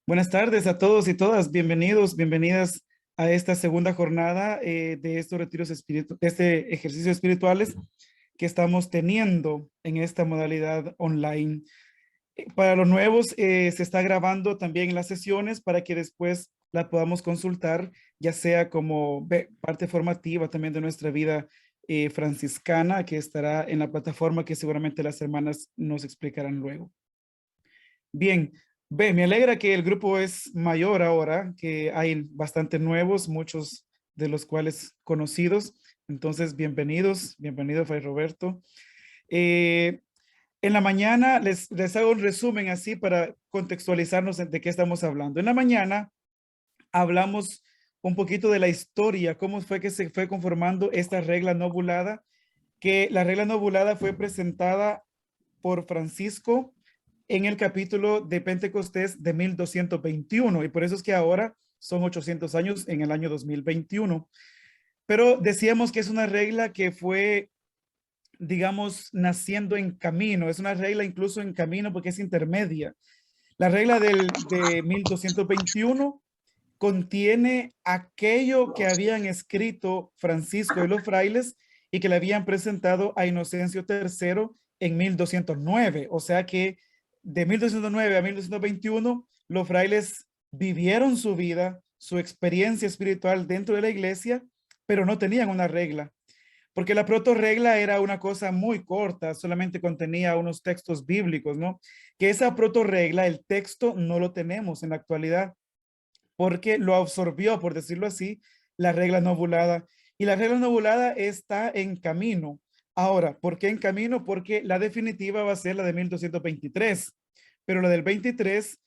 Buenas tardes a todos y todas. Bienvenidos, bienvenidas a esta segunda jornada de estos retiros espirituales, de este ejercicios espirituales que estamos teniendo en esta modalidad online. Para los nuevos, se está grabando también las sesiones para que después la podamos consultar, ya sea como parte formativa también de nuestra vida franciscana, que estará en la plataforma que seguramente las hermanas nos explicarán luego. Bien, me alegra que el grupo es mayor ahora, que hay bastante nuevos, muchos de los cuales conocidos. Entonces, bienvenidos, bienvenido Fray Roberto. Eh, en la mañana les hago un resumen así para contextualizarnos de qué estamos hablando. En la mañana hablamos un poquito de la historia, cómo fue que se fue conformando esta regla nobulada, que la regla nobulada fue presentada por Francisco en el capítulo de Pentecostés de 1221 y por eso es que ahora son 800 años en el año 2021. Pero decíamos que es una regla que fue, digamos, naciendo en camino, es una regla incluso en camino porque es intermedia. La regla de 1221 contiene aquello que habían escrito Francisco y los frailes y que le habían presentado a Inocencio III en 1209. O sea que de 1209 a 1221, los frailes vivieron su vida, su experiencia espiritual dentro de la iglesia, pero no tenían una regla. Porque la protorregla era una cosa muy corta, solamente contenía unos textos bíblicos, ¿no? Que esa protorregla, el texto, no lo tenemos en la actualidad porque lo absorbió, por decirlo así, la regla novulada. Y la regla novulada está en camino. Ahora, ¿por qué en camino? Porque la definitiva va a ser la de 1223. Pero la del 23,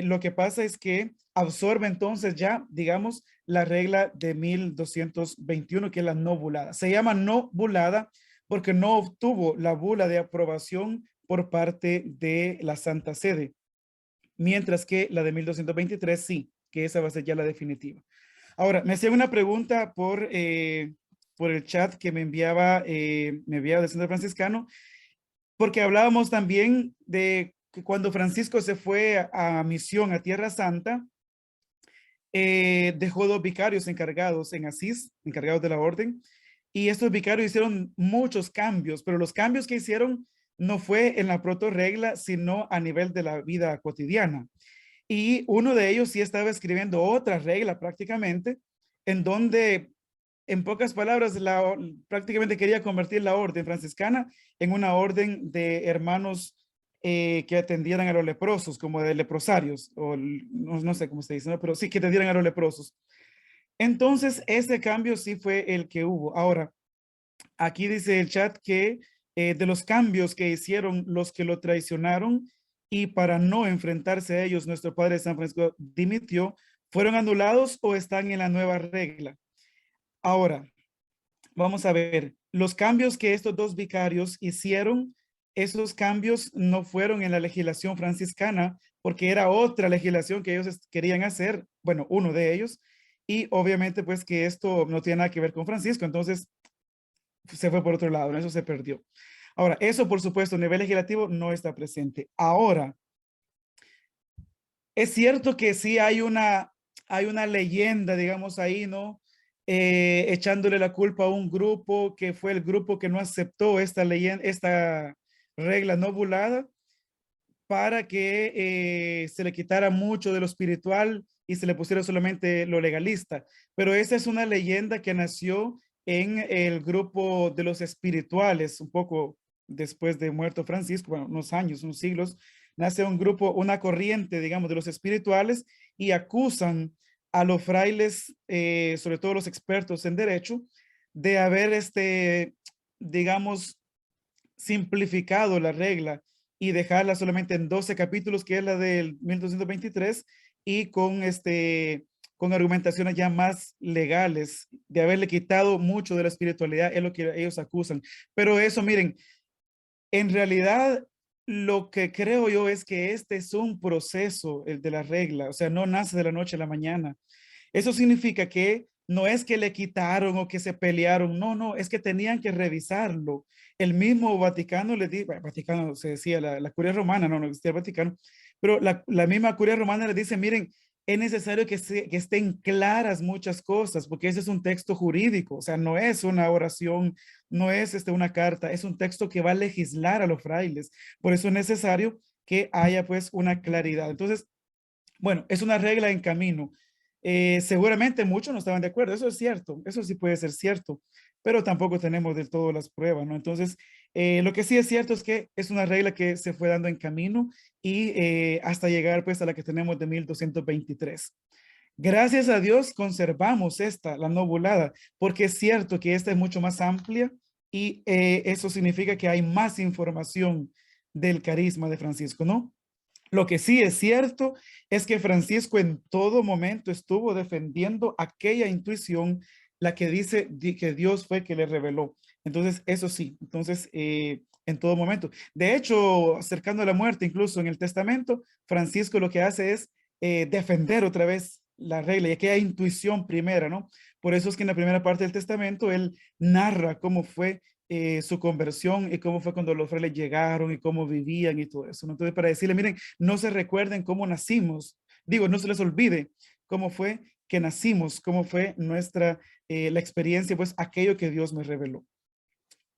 lo que pasa es que absorbe entonces ya, digamos, la regla de 1221, que es la novulada. Se llama novulada porque no obtuvo la bula de aprobación por parte de la Santa Sede, mientras que la de 1223 sí, que esa va a ser ya la definitiva. Ahora, me hacía una pregunta por el chat que me enviaba del Centro Franciscano, porque hablábamos también de que cuando Francisco se fue a misión a Tierra Santa, dejó dos vicarios encargados en Asís, encargados de la orden, y estos vicarios hicieron muchos cambios, pero los cambios que hicieron no fue en la protorregla, sino a nivel de la vida cotidiana. Y uno de ellos sí estaba escribiendo otra regla prácticamente, en donde, en pocas palabras, prácticamente quería convertir la orden franciscana en una orden de hermanos que atendieran a los leprosos, como de leprosarios, o no sé cómo se dice, ¿no? Pero sí que atendieran a los leprosos. Entonces, ese cambio sí fue el que hubo. Ahora, aquí dice el chat que de los cambios que hicieron los que lo traicionaron y para no enfrentarse a ellos, nuestro padre San Francisco dimitió, ¿fueron anulados o están en la nueva regla? Ahora, vamos a ver, los cambios que estos dos vicarios hicieron, esos cambios no fueron en la legislación franciscana, porque era otra legislación que ellos querían hacer, bueno, uno de ellos, y obviamente pues que esto no tiene nada que ver con Francisco, entonces se fue por otro lado, ¿no? Eso se perdió. Ahora, eso por supuesto a nivel legislativo no está presente. Ahora, es cierto que sí hay una leyenda, digamos ahí, ¿no? Echándole la culpa a un grupo que fue el grupo que no aceptó esta leyenda, esta regla novulada para que se le quitara mucho de lo espiritual y se le pusiera solamente lo legalista. Pero esa es una leyenda que nació en el grupo de los espirituales, un poco después de muerto Francisco, bueno, unos años, unos siglos, nace un grupo, una corriente, digamos, de los espirituales y acusan a los frailes, sobre todo los expertos en derecho, de haber, digamos, simplificado la regla y dejarla solamente en 12 capítulos, que es la del 1223, y con argumentaciones ya más legales, de haberle quitado mucho de la espiritualidad, es lo que ellos acusan. Pero eso, miren, en realidad lo que creo yo es que este es un proceso, el de la regla, o sea, no nace de la noche a la mañana. Eso significa que no es que le quitaron o que se pelearon, no, no, es que tenían que revisarlo. El mismo Vaticano le dijo, Vaticano se decía, la curia romana, no, no existía el Vaticano, Pero la misma curia romana le dice, miren, es necesario que estén claras muchas cosas, porque ese es un texto jurídico, o sea, no es una oración, no es una carta, es un texto que va a legislar a los frailes. Por eso es necesario que haya pues una claridad. Entonces, bueno, es una regla en camino. Seguramente muchos no estaban de acuerdo, eso es cierto, eso sí puede ser cierto, pero tampoco tenemos del todo las pruebas, ¿no? Entonces, lo que sí es cierto es que es una regla que se fue dando en camino y hasta llegar pues a la que tenemos de 1223. Gracias a Dios conservamos esta, la novulada, porque es cierto que esta es mucho más amplia y eso significa que hay más información del carisma de Francisco, ¿no? Lo que sí es cierto es que Francisco en todo momento estuvo defendiendo aquella intuición, la que dice que Dios fue que le reveló. Entonces, eso sí, entonces, en todo momento. De hecho, acercando a la muerte, incluso en el testamento, Francisco lo que hace es defender otra vez la regla y aquella intuición primera, ¿no? Por eso es que en la primera parte del testamento él narra cómo fue su conversión y cómo fue cuando los frailes llegaron y cómo vivían y todo eso, ¿no? Entonces, para decirle, miren, no se recuerden cómo nacimos, digo, no se les olvide cómo fue que nacimos, cómo fue nuestra, la experiencia, pues aquello que Dios me reveló.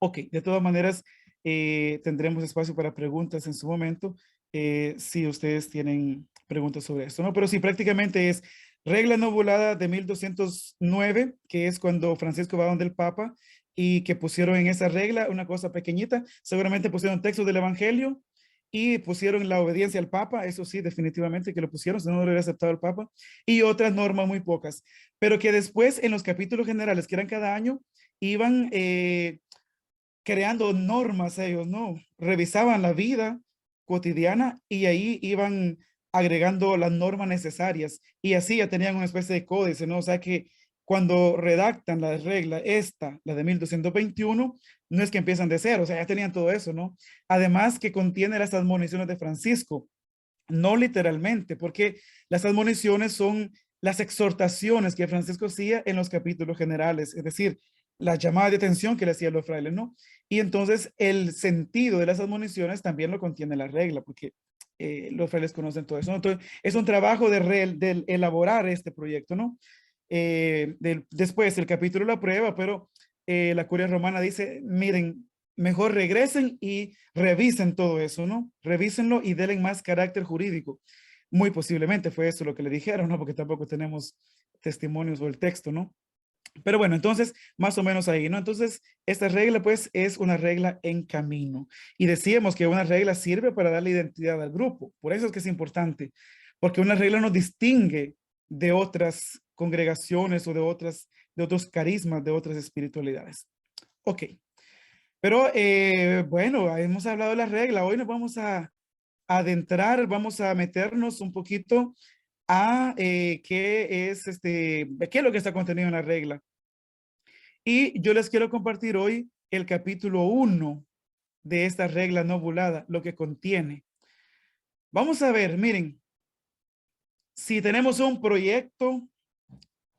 Ok, de todas maneras, tendremos espacio para preguntas en su momento, si ustedes tienen preguntas sobre esto, ¿no? Pero sí, prácticamente es regla no volada de 1209, que es cuando Francisco va donde el Papa y que pusieron en esa regla una cosa pequeñita, seguramente pusieron textos del Evangelio y pusieron la obediencia al Papa, eso sí, definitivamente que lo pusieron, si no, no lo hubiera aceptado el Papa, y otras normas muy pocas, pero que después en los capítulos generales, que eran cada año, iban creando normas ellos, ¿no? Revisaban la vida cotidiana y ahí iban agregando las normas necesarias y así ya tenían una especie de códice, ¿no? O sea que cuando redactan la regla esta, la de 1221, no es que empiezan de cero, o sea, ya tenían todo eso, ¿no? Además que contiene las admoniciones de Francisco, no literalmente, porque las admoniciones son las exhortaciones que Francisco hacía en los capítulos generales, es decir, la llamada de atención que le hacía a los frailes, ¿no? Y entonces el sentido de las admoniciones también lo contiene la regla, porque los frailes conocen todo eso, ¿no? Entonces, es un trabajo de elaborar este proyecto, ¿no? Después el capítulo lo aprueba, pero la curia romana dice, miren, mejor regresen y revisen todo eso, ¿no? Revísenlo y denle más carácter jurídico. Muy posiblemente fue eso lo que le dijeron, ¿no? Porque tampoco tenemos testimonios o el texto, ¿no? Pero bueno, entonces, más o menos ahí, ¿no? Entonces, esta regla, pues, es una regla en camino. Y decíamos que una regla sirve para darle identidad al grupo. Por eso es que es importante, porque una regla nos distingue de otras congregaciones o de otros carismas, de otras espiritualidades. Ok. Pero bueno, hemos hablado de la regla. Hoy nos vamos a adentrar, vamos a meternos un poquito a qué es lo que está contenido en la regla. Y yo les quiero compartir hoy el capítulo 1 de esta regla no bulada, lo que contiene. Vamos a ver, miren, si tenemos un proyecto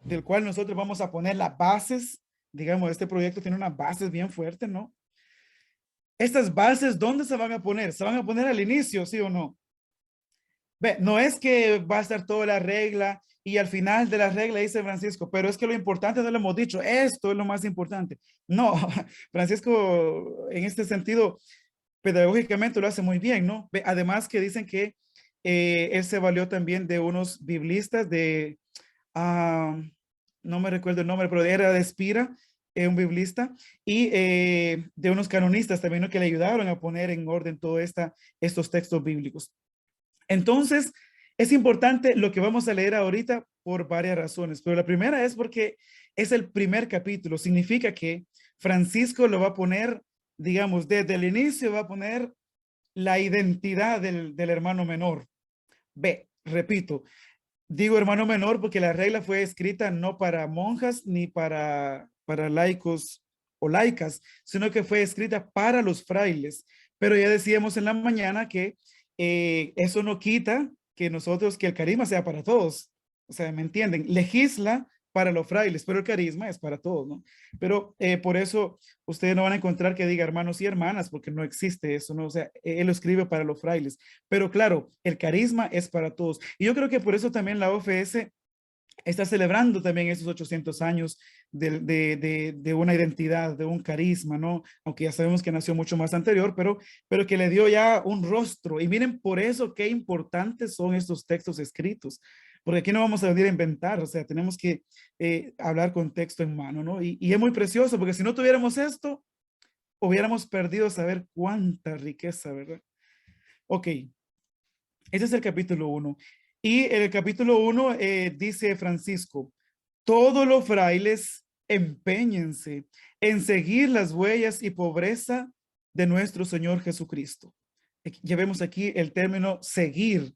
del cual nosotros vamos a poner las bases, digamos, este proyecto tiene unas bases bien fuertes, ¿no? Estas bases, ¿dónde se van a poner? ¿Se van a poner al inicio, sí o no? Ve, no es que va a estar toda la regla y al final de la regla dice Francisco, pero es que lo importante no lo hemos dicho, esto es lo más importante. No, Francisco en este sentido pedagógicamente lo hace muy bien, ¿no? Ve, además que dicen que él se valió también de unos biblistas ah, no me recuerdo el nombre, pero era de Espira, un biblista, y de unos canonistas también, ¿no? Que le ayudaron a poner en orden todos estos textos bíblicos. Entonces, es importante lo que vamos a leer ahorita por varias razones, pero la primera es porque es el primer capítulo, significa que Francisco lo va a poner, digamos, desde el inicio va a poner la identidad del hermano menor. Ve, repito, digo hermano menor porque la regla fue escrita no para monjas ni para laicos o laicas, sino que fue escrita para los frailes. Pero ya decíamos en la mañana que eso no quita que nosotros, que el carisma sea para todos. O sea, ¿me entienden? Legisla para los frailes, pero el carisma es para todos, ¿no? Pero por eso ustedes no van a encontrar que diga hermanos y hermanas, porque no existe eso, ¿no? O sea, él lo escribe para los frailes, pero claro, el carisma es para todos. Y yo creo que por eso también la OFS está celebrando también esos 800 años de una identidad, de un carisma, ¿no? Aunque ya sabemos que nació mucho más anterior, pero que le dio ya un rostro. Y miren, por eso qué importantes son estos textos escritos, porque aquí no vamos a venir a inventar, o sea, tenemos que hablar con texto en mano, ¿no? Y es muy precioso, porque si no tuviéramos esto, hubiéramos perdido saber cuánta riqueza, ¿verdad? Ok, ese es el capítulo 1. Y en el capítulo 1 dice Francisco, todos los frailes empeñense en seguir las huellas y pobreza de nuestro Señor Jesucristo. Ya vemos aquí el término seguir.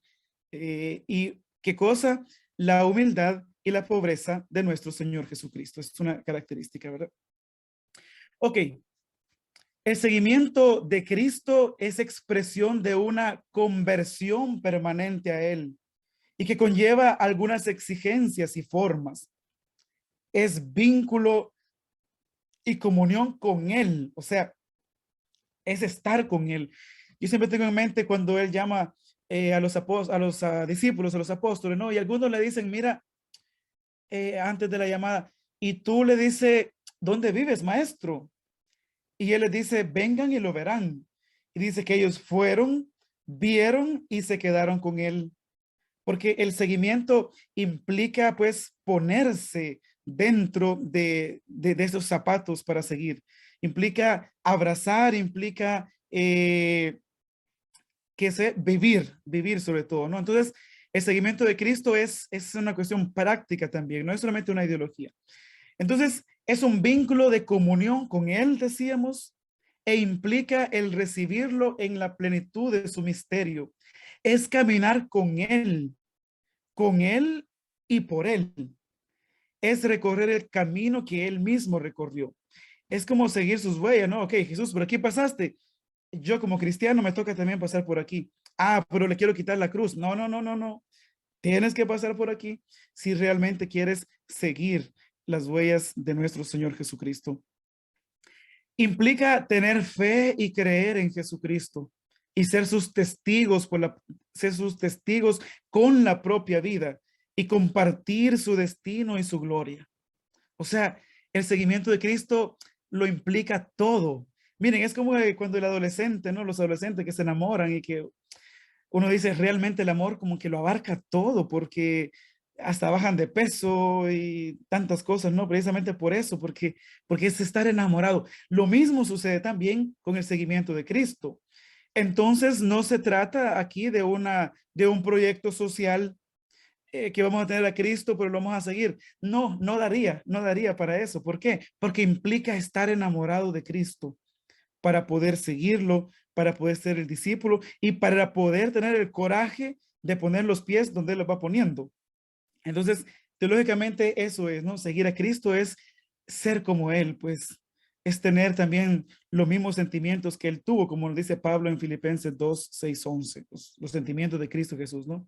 ¿Y qué cosa? La humildad y la pobreza de nuestro Señor Jesucristo. Es una característica, ¿verdad? Ok. El seguimiento de Cristo es expresión de una conversión permanente a Él y que conlleva algunas exigencias y formas. Es vínculo y comunión con Él, o sea, es estar con Él. Yo siempre tengo en mente cuando Él llama a los, discípulos, a los apóstoles, ¿no? Y algunos le dicen, mira, antes de la llamada, y tú le dices, ¿dónde vives, maestro? Y Él les dice, vengan y lo verán. Y dice que ellos fueron, vieron y se quedaron con Él. Porque el seguimiento implica pues ponerse dentro de esos zapatos para seguir. Implica abrazar, implica vivir sobre todo, ¿no? Entonces, el seguimiento de Cristo es una cuestión práctica también, no es solamente una ideología. Entonces, es un vínculo de comunión con Él, decíamos, e implica el recibirlo en la plenitud de su misterio. Es caminar con Él y por Él. Es recorrer el camino que Él mismo recorrió. Es como seguir sus huellas, ¿no? Ok, Jesús, por aquí pasaste. Yo como cristiano me toca también pasar por aquí. Ah, pero le quiero quitar la cruz. No, no, no, no, no. Tienes que pasar por aquí si realmente quieres seguir las huellas de nuestro Señor Jesucristo. Implica tener fe y creer en Jesucristo y ser sus testigos ser sus testigos con la propia vida y compartir su destino y su gloria. O sea, el seguimiento de Cristo lo implica todo. Miren, es como cuando el adolescente, ¿no? Los adolescentes que se enamoran y que uno dice realmente el amor como que lo abarca todo porque hasta bajan de peso y tantas cosas, ¿no? Precisamente por eso, porque es estar enamorado. Lo mismo sucede también con el seguimiento de Cristo. Entonces, no se trata aquí de un proyecto social que vamos a tener a Cristo, pero lo vamos a seguir. No, no daría para eso. ¿Por qué? Porque implica estar enamorado de Cristo para poder seguirlo, para poder ser el discípulo y para poder tener el coraje de poner los pies donde Él los va poniendo. Entonces, teológicamente eso es, ¿no? Seguir a Cristo es ser como Él, pues es tener también los mismos sentimientos que Él tuvo, como lo dice Pablo en Filipenses 2, 6, 11, los sentimientos de Cristo Jesús, ¿no?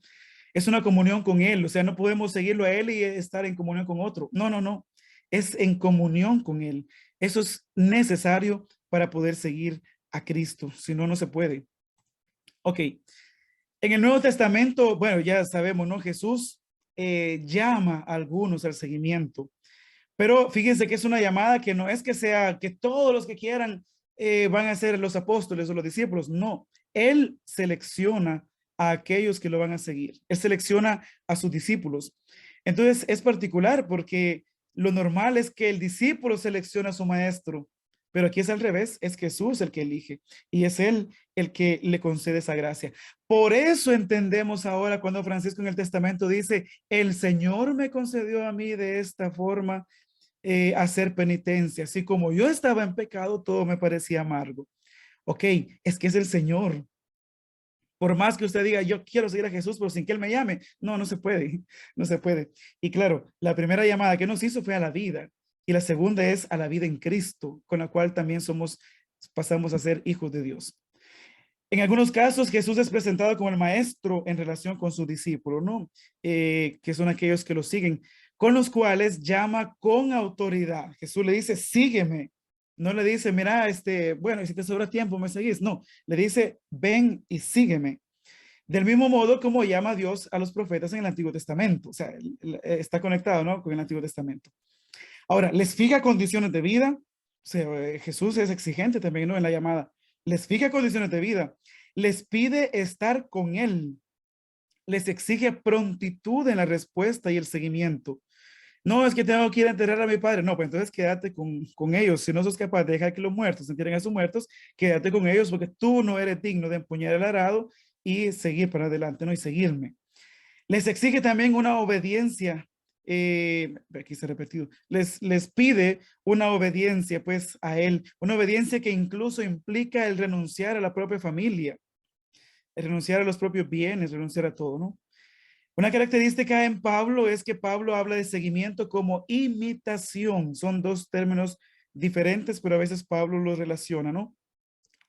Es una comunión con Él, o sea, no podemos seguirlo a Él y estar en comunión con otro. No, no, no, es en comunión con Él. Eso es necesario para poder seguir a Cristo, si no, no se puede. Ok, en el Nuevo Testamento, bueno, ya sabemos, ¿no? Jesús llama a algunos al seguimiento, pero fíjense que es una llamada que no es que sea que todos los que quieran van a ser los apóstoles o los discípulos, no, Él selecciona a aquellos que lo van a seguir, Él selecciona a sus discípulos. Entonces es particular porque lo normal es que el discípulo selecciona a su maestro, pero aquí es al revés, es Jesús el que elige y es Él el que le concede esa gracia. Por eso entendemos ahora cuando Francisco en el Testamento dice, el Señor me concedió a mí de esta forma hacer penitencia. Así como yo estaba en pecado, todo me parecía amargo. Ok, es que es el Señor. Por más que usted diga, yo quiero seguir a Jesús, pero sin que Él me llame, no, no se puede, no se puede. Y claro, la primera llamada que nos hizo fue a la vida y la segunda es a la vida en Cristo, con la cual también pasamos a ser hijos de Dios. En algunos casos, Jesús es presentado como el maestro en relación con su discípulo, ¿no? Que son aquellos que lo siguen. con los cuales llama con autoridad. Jesús le dice, sígueme. No le dice, mira, bueno, y si te sobra tiempo, me seguís. No, le dice, ven y sígueme. Del mismo modo como llama a Dios a los profetas en el Antiguo Testamento. O sea, está conectado, ¿no? Con el Antiguo Testamento. Ahora, les fija condiciones de vida. O sea, Jesús es exigente también, ¿no? En la llamada. Les fija condiciones de vida. Les pide estar con Él. Les exige prontitud en la respuesta y el seguimiento. No, es que tengo que ir a enterrar a mi padre. No, pues entonces quédate con ellos. Si no sos capaz de dejar que los muertos se entierren a sus muertos, quédate con ellos porque tú no eres digno de empuñar el arado y seguir para adelante, ¿no? Y seguirme. Les exige también una obediencia. Aquí está repetido. Les pide una obediencia, pues, a él. Una obediencia que incluso implica el renunciar a la propia familia, el renunciar a los propios bienes, renunciar a todo, ¿no? Una característica en Pablo es que Pablo habla de seguimiento como imitación. Son dos términos diferentes, pero a veces Pablo los relaciona, ¿no?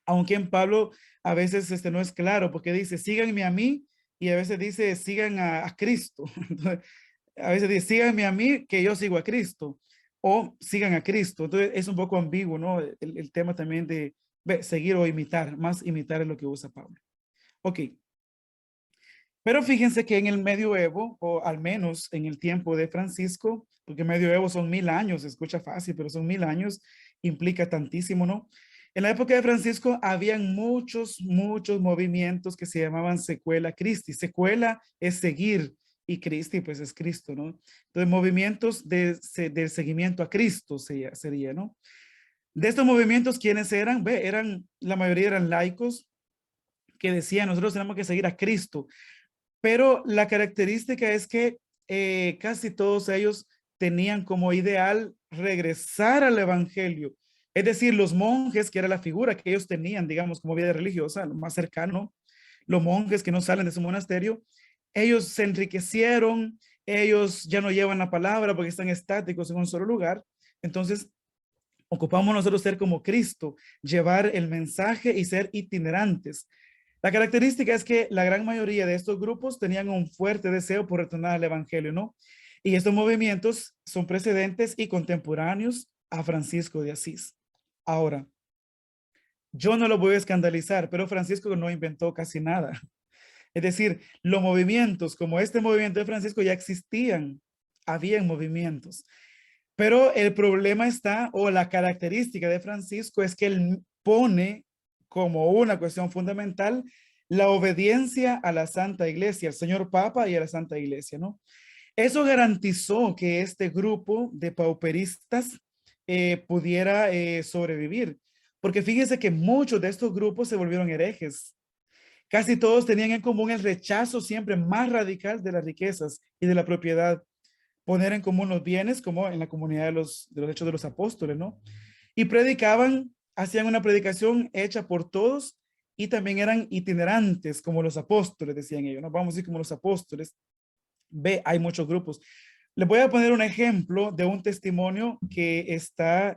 Aunque en Pablo a veces no es claro, porque dice, síganme a mí, y a veces dice, sigan a Cristo. Entonces, a veces dice, síganme a mí, que yo sigo a Cristo, o sigan a Cristo. Entonces es un poco ambiguo, ¿no? El tema también de seguir o imitar, más imitar es lo que usa Pablo. Ok. Pero fíjense que en el medioevo, o al menos en el tiempo de Francisco, porque medioevo son 1000 años, se escucha fácil, pero son 1000 años, implica tantísimo, ¿no? En la época de Francisco habían muchos movimientos que se llamaban secuela Christi. Secuela es seguir y Christi pues es Cristo, ¿no? Entonces movimientos de seguimiento a Cristo sería, ¿no? De estos movimientos, ¿quiénes eran? La mayoría eran laicos que decían, nosotros tenemos que seguir a Cristo. Pero la característica es que casi todos ellos tenían como ideal regresar al evangelio. Es decir, los monjes, que era la figura que ellos tenían, digamos, como vida religiosa, lo más cercano, los monjes que no salen de su monasterio, ellos se enriquecieron, ellos ya no llevan la palabra porque están estáticos en un solo lugar. Entonces, ocupamos nosotros ser como Cristo, llevar el mensaje y ser itinerantes. La característica es que la gran mayoría de estos grupos tenían un fuerte deseo por retornar al evangelio, ¿no? Y estos movimientos son precedentes y contemporáneos a Francisco de Asís. Ahora, yo no lo voy a escandalizar, pero Francisco no inventó casi nada. Es decir, los movimientos como este movimiento de Francisco ya existían, habían movimientos. Pero el problema está, o la característica de Francisco es que él pone como una cuestión fundamental la obediencia a la Santa Iglesia, al señor Papa y a la Santa Iglesia, ¿no? Eso garantizó que este grupo de pauperistas pudiera sobrevivir, porque fíjese que muchos de estos grupos se volvieron herejes. Casi todos tenían en común el rechazo siempre más radical de las riquezas y de la propiedad, poner en común los bienes, como en la comunidad de los Hechos de los Apóstoles, ¿no? Y predicaban, hacían una predicación hecha por todos y también eran itinerantes, como los apóstoles, decían ellos, ¿no? Vamos a decir como los apóstoles. Ve, hay muchos grupos. Les voy a poner un ejemplo de un testimonio que está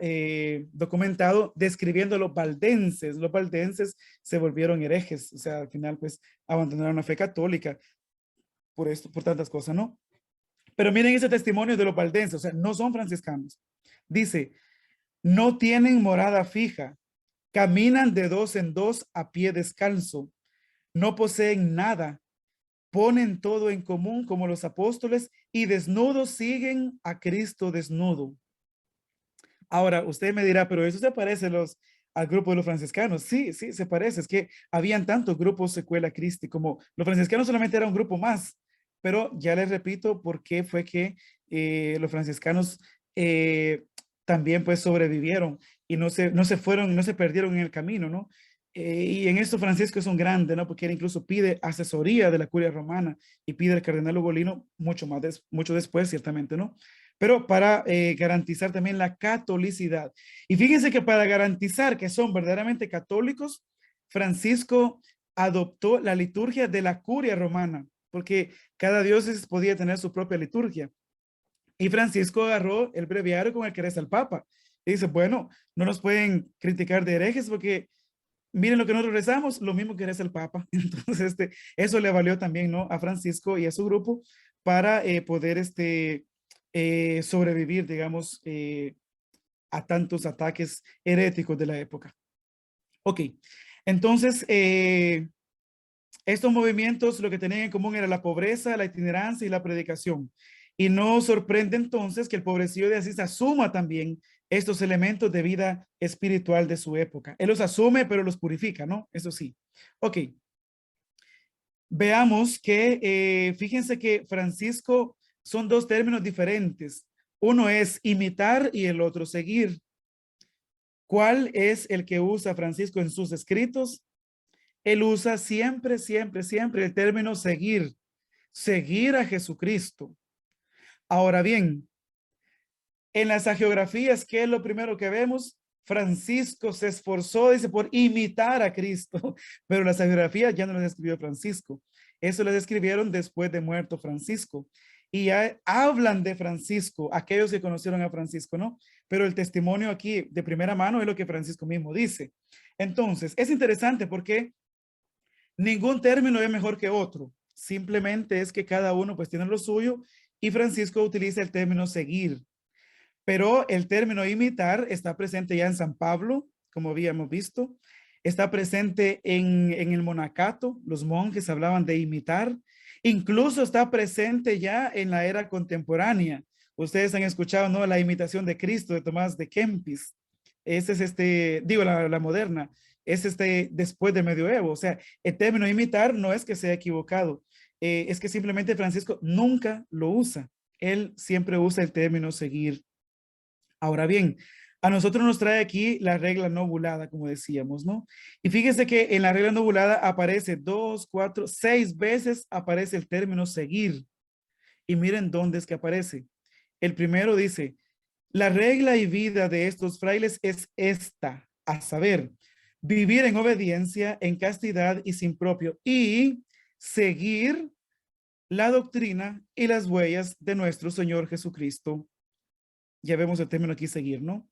documentado describiendo a los valdenses. Los valdenses se volvieron herejes, o sea, al final pues abandonaron la fe católica por esto, por tantas cosas, ¿no? Pero miren ese testimonio de los valdenses, o sea, no son franciscanos. Dice, no tienen morada fija, caminan de dos en dos a pie descalzo, no poseen nada, ponen todo en común como los apóstoles y desnudos siguen a Cristo desnudo. Ahora, usted me dirá, pero eso se parece al grupo de los franciscanos. Sí, sí, se parece. Es que habían tantos grupos secuela Christi como los franciscanos solamente era un grupo más. Pero ya les repito por qué fue que los franciscanos también pues sobrevivieron y no se fueron, no se perdieron en el camino, ¿no? Y en esto Francisco es un grande, ¿no? Porque él incluso pide asesoría de la curia romana y pide al cardenal Ugolino mucho después, ciertamente, ¿no? Pero para garantizar también la catolicidad. Y fíjense que para garantizar que son verdaderamente católicos, Francisco adoptó la liturgia de la curia romana, porque cada diócesis podía tener su propia liturgia. Y Francisco agarró el breviario con el que reza el Papa. Y dice, bueno, no nos pueden criticar de herejes porque miren lo que nosotros rezamos, lo mismo que reza el Papa. Entonces, eso le valió también, ¿no? A Francisco y a su grupo para poder sobrevivir, digamos, a tantos ataques heréticos de la época. Ok, entonces, estos movimientos lo que tenían en común era la pobreza, la itinerancia y la predicación. Y no sorprende entonces que el pobrecillo de Asís asuma también estos elementos de vida espiritual de su época. Él los asume, pero los purifica, ¿no? Eso sí. Ok. Veamos que, fíjense que Francisco son dos términos diferentes. Uno es imitar y el otro seguir. ¿Cuál es el que usa Francisco en sus escritos? Él usa siempre, siempre, siempre el término seguir. Seguir a Jesucristo. Ahora bien, en las hagiografías, ¿qué es lo primero que vemos? Francisco se esforzó, dice, por imitar a Cristo, pero las hagiografías ya no las escribió Francisco. Eso las escribieron después de muerto Francisco. Y ya hablan de Francisco, aquellos que conocieron a Francisco, ¿no? Pero el testimonio aquí de primera mano es lo que Francisco mismo dice. Entonces, es interesante porque ningún término es mejor que otro. Simplemente es que cada uno pues tiene lo suyo y Francisco utiliza el término seguir. Pero el término imitar está presente ya en San Pablo, como habíamos visto. Está presente en el monacato. Los monjes hablaban de imitar. Incluso está presente ya en la era contemporánea. Ustedes han escuchado, ¿no? La imitación de Cristo de Tomás de Kempis. Ese es digo, la moderna. Es después de medioevo. O sea, el término imitar no es que sea equivocado. Es que simplemente Francisco nunca lo usa. Él siempre usa el término seguir. Ahora bien, a nosotros nos trae aquí la regla nobulada, como decíamos, ¿no? Y fíjese que en la regla nobulada aparece 2, 4, 6 veces aparece el término seguir. Y miren dónde es que aparece. El primero dice, la regla y vida de estos frailes es esta, a saber, vivir en obediencia, en castidad y sin propio, y seguir la doctrina y las huellas de nuestro Señor Jesucristo. Ya vemos el término aquí, seguir, ¿no?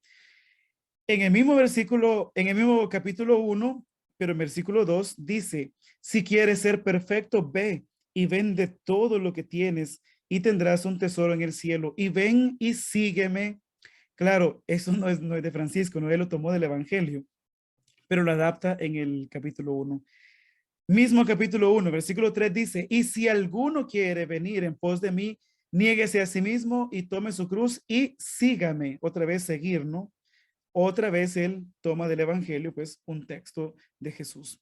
En el mismo versículo, en el mismo capítulo 1, pero en versículo 2 dice, si quieres ser perfecto, ve y vende todo lo que tienes y tendrás un tesoro en el cielo. Y ven y sígueme. Claro, eso no es de Francisco, no, él lo tomó del Evangelio, pero lo adapta en el capítulo 1. Mismo capítulo 1, versículo 3 dice, y si alguno quiere venir en pos de mí, niéguese a sí mismo y tome su cruz y sígame. Otra vez seguir, ¿no? Otra vez él toma del Evangelio, pues, un texto de Jesús.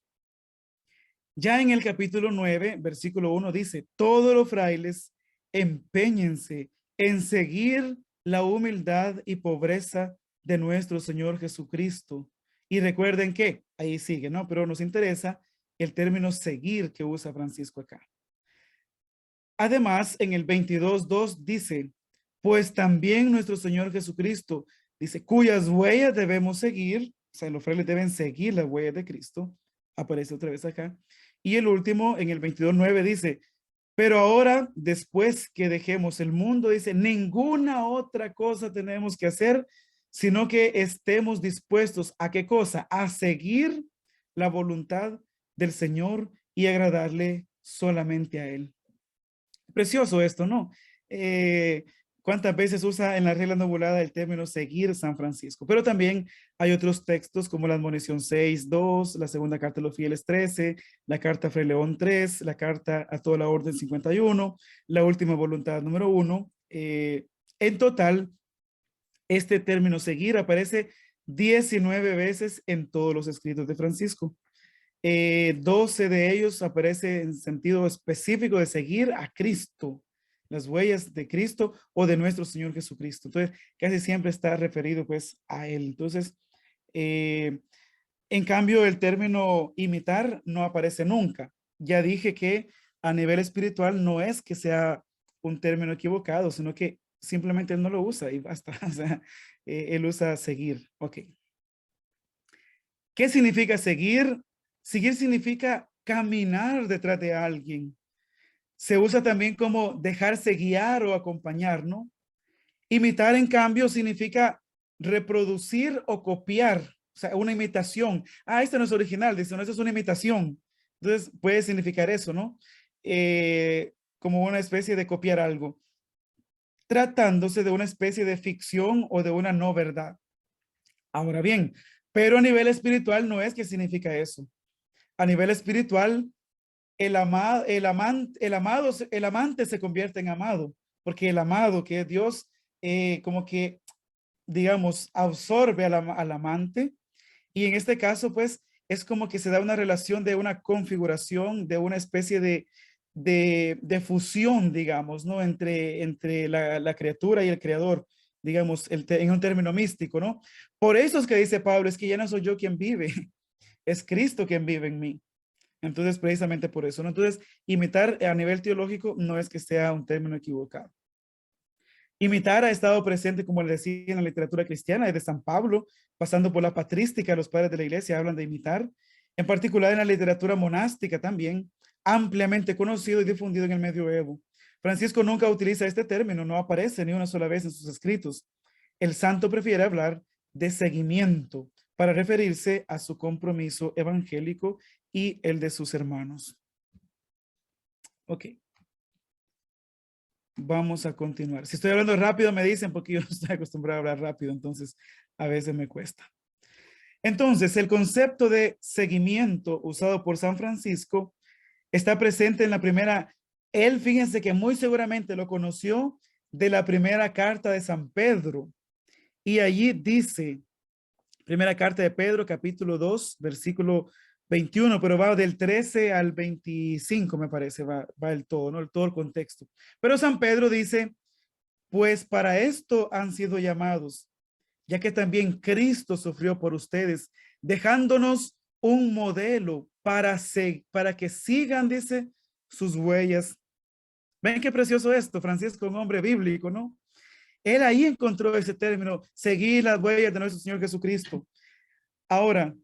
Ya en el capítulo 9, versículo 1 dice, todos los frailes empeñense en seguir la humildad y pobreza de nuestro Señor Jesucristo. Y recuerden que, ahí sigue, ¿no? Pero nos interesa el término seguir que usa Francisco acá. Además, en el 22.2 dice, pues también nuestro Señor Jesucristo, dice, cuyas huellas debemos seguir, o sea, los frailes deben seguir las huellas de Cristo, aparece otra vez acá. Y el último, en el 22.9 dice, pero ahora, después que dejemos el mundo, dice, ninguna otra cosa tenemos que hacer, sino que estemos dispuestos a qué cosa, a seguir la voluntad del Señor y agradarle solamente a Él. Precioso esto, ¿no? ¿Cuántas veces usa en la regla nobulada el término seguir San Francisco? Pero también hay otros textos como la admonición 6.2, la segunda carta de los fieles 13, la carta a Fray León 3, la carta a toda la orden 51, la última voluntad número 1. En total, este término seguir aparece 19 veces en todos los escritos de Francisco. 12 de ellos aparece en sentido específico de seguir a Cristo, las huellas de Cristo o de nuestro Señor Jesucristo. Entonces, casi siempre está referido pues a Él. Entonces, en cambio, el término imitar no aparece nunca. Ya dije que a nivel espiritual no es que sea un término equivocado, sino que simplemente Él no lo usa y basta. O sea, Él usa seguir. Ok. ¿Qué significa seguir? Seguir significa caminar detrás de alguien. Se usa también como dejarse guiar o acompañar, ¿no? Imitar, en cambio, significa reproducir o copiar. O sea, una imitación. Ah, esto no es original, dice, no, esto es una imitación. Entonces, puede significar eso, ¿no? Como una especie de copiar algo. tratándose de una especie de ficción o de una no verdad. Ahora bien, pero a nivel espiritual no es que significa eso. A nivel espiritual, el amante se convierte en amado, porque el amado, que es Dios, como que, digamos, absorbe al amante, y en este caso, pues, es como que se da una relación de una configuración, de una especie de fusión, digamos, ¿no? Entre la criatura y el creador, digamos, en un término místico, ¿no? Por eso es que dice Pablo, es que ya no soy yo quien vive, es Cristo quien vive en mí. Entonces, precisamente por eso, ¿no? Entonces, imitar a nivel teológico no es que sea un término equivocado. Imitar ha estado presente, como le decía, en la literatura cristiana, desde San Pablo, pasando por la patrística, los padres de la iglesia hablan de imitar, en particular en la literatura monástica también, ampliamente conocido y difundido en el medioevo. Francisco nunca utiliza este término, no aparece ni una sola vez en sus escritos. El santo prefiere hablar de seguimiento para referirse a su compromiso evangélico y el de sus hermanos. Ok. Vamos a continuar. Si estoy hablando rápido, me dicen, porque yo no estoy acostumbrado a hablar rápido, entonces a veces me cuesta. Entonces, el concepto de seguimiento usado por San Francisco está presente en la primera. Él, fíjense que muy seguramente lo conoció de la primera carta de San Pedro. Y allí dice, primera carta de Pedro, capítulo 2, versículo 21, pero va del 13 al 25, me parece, va el todo, ¿no? Todo el contexto. Pero San Pedro dice, pues para esto han sido llamados, ya que también Cristo sufrió por ustedes, dejándonos un modelo para que sigan, dice, sus huellas. Ven qué precioso esto, Francisco, un hombre bíblico, ¿no? Él ahí encontró ese término, seguir las huellas de nuestro Señor Jesucristo. Ahora,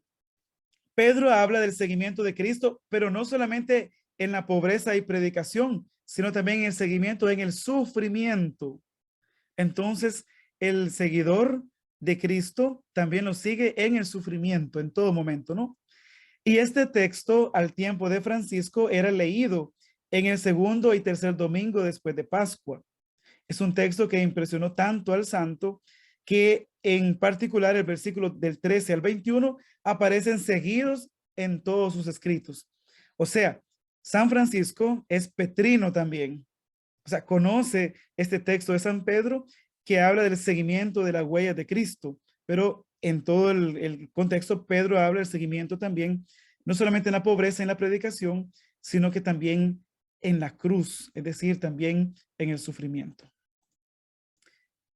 Pedro habla del seguimiento de Cristo, pero no solamente en la pobreza y predicación, sino también en el seguimiento en el sufrimiento. Entonces, el seguidor de Cristo también lo sigue en el sufrimiento en todo momento, ¿no? Y este texto al tiempo de Francisco era leído en el segundo y tercer domingo después de Pascua. Es un texto que impresionó tanto al santo que en particular el versículo del 13 al 21 aparecen seguidos en todos sus escritos. O sea, San Francisco es petrino también. O sea, conoce este texto de San Pedro que habla del seguimiento de las huellas de Cristo, pero en todo el contexto, Pedro habla del seguimiento también, no solamente en la pobreza, en la predicación, sino que también en la cruz, es decir, también en el sufrimiento.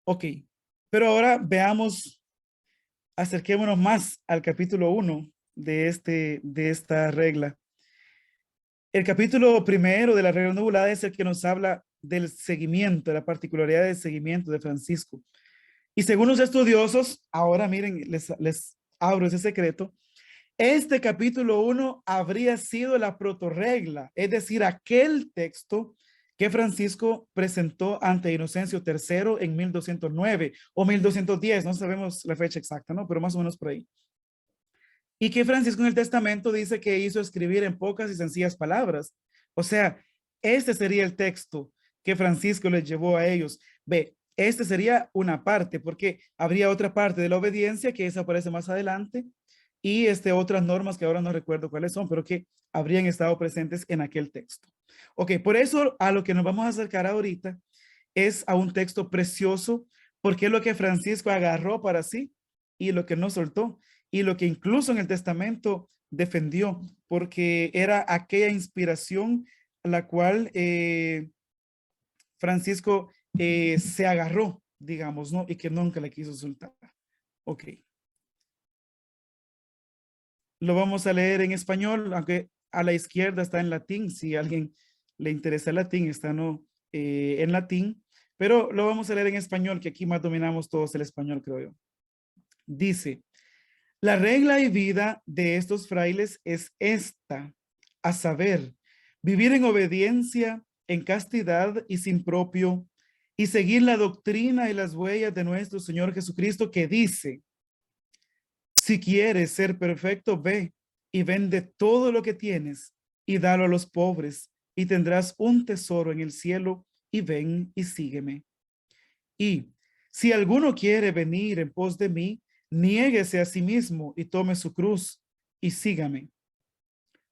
Ok, pero ahora veamos, acerquémonos más al capítulo 1 de esta regla. El capítulo primero de la regla nubulada es el que nos habla del seguimiento, de la particularidad del seguimiento de Francisco. Y según los estudiosos, ahora miren, les abro ese secreto, este capítulo 1 habría sido la protorregla, es decir, aquel texto que Francisco presentó ante Inocencio III en 1209 o 1210, no sabemos la fecha exacta, ¿no? Pero más o menos por ahí. Y que Francisco en el testamento dice que hizo escribir en pocas y sencillas palabras. O sea, este sería el texto que Francisco les llevó a ellos. Ve, este sería una parte, porque habría otra parte de la obediencia que esa aparece más adelante y otras normas que ahora no recuerdo cuáles son, pero que habrían estado presentes en aquel texto. Ok, por eso a lo que nos vamos a acercar ahorita es a un texto precioso, porque es lo que Francisco agarró para sí y lo que no soltó y lo que incluso en el testamento defendió, porque era aquella inspiración a la cual Francisco se agarró, digamos, ¿no? Y que nunca le quiso soltar. Ok. Lo vamos a leer en español, aunque a la izquierda está en latín, si a alguien le interesa el latín, está no, en latín, pero lo vamos a leer en español, que aquí más dominamos todos el español, creo yo. Dice, la regla y vida de estos frailes es esta, a saber, vivir en obediencia, en castidad y sin propio, y seguir la doctrina y las huellas de nuestro Señor Jesucristo, que dice, si quieres ser perfecto, ve y vende todo lo que tienes y dalo a los pobres, y tendrás un tesoro en el cielo, y ven y sígueme. Y si alguno quiere venir en pos de mí, niéguese a sí mismo y tome su cruz y sígame.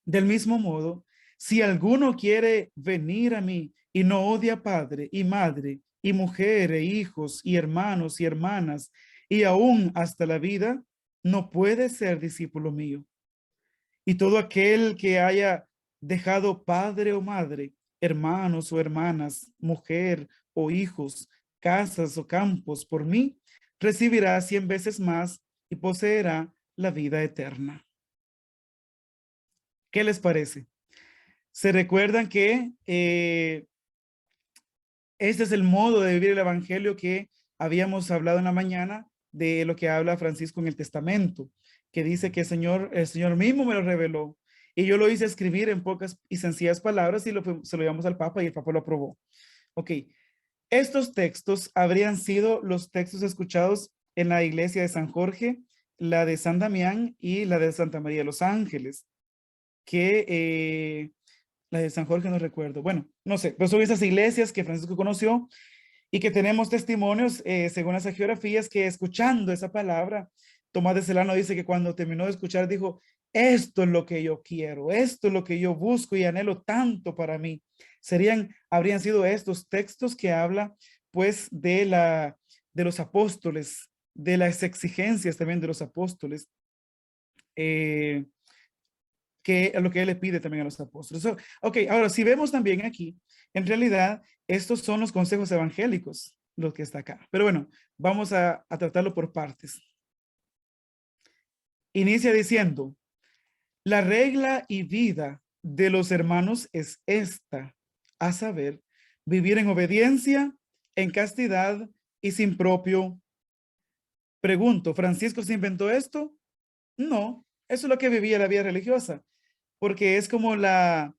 Del mismo modo, si alguno quiere venir a mí y no odia padre y madre y mujer e hijos y hermanos y hermanas y aún hasta la vida, no puede ser discípulo mío. Y todo aquel que haya dejado padre o madre, hermanos o hermanas, mujer o hijos, casas o campos por mí, recibirá 100 veces más y poseerá la vida eterna. ¿Qué les parece? Se recuerdan que este es el modo de vivir el evangelio que habíamos hablado en la mañana, de lo que habla Francisco en el Testamento, que dice que el Señor mismo me lo reveló y yo lo hice escribir en pocas y sencillas palabras y se lo llevamos al Papa y el Papa lo aprobó. Ok, estos textos habrían sido los textos escuchados en la iglesia de San Jorge, la de San Damián y la de Santa María de los Ángeles, que la de San Jorge no recuerdo. Bueno, no sé, pero son esas iglesias que Francisco conoció y que tenemos testimonios, según las geografías, que escuchando esa palabra, Tomás de Celano dice que cuando terminó de escuchar dijo, esto es lo que yo quiero, esto es lo que yo busco y anhelo tanto para mí. Habrían sido estos textos que habla pues de los apóstoles, de las exigencias también de los apóstoles, que a lo que él le pide también a los apóstoles. Ok, ahora si vemos también aquí, en realidad estos son los consejos evangélicos, lo que está acá. Pero bueno, vamos a tratarlo por partes. Inicia diciendo, la regla y vida de los hermanos es esta, a saber, vivir en obediencia, en castidad y sin propio. Pregunto, ¿Francisco se inventó esto? No, eso es lo que vivía la vida religiosa, porque es como la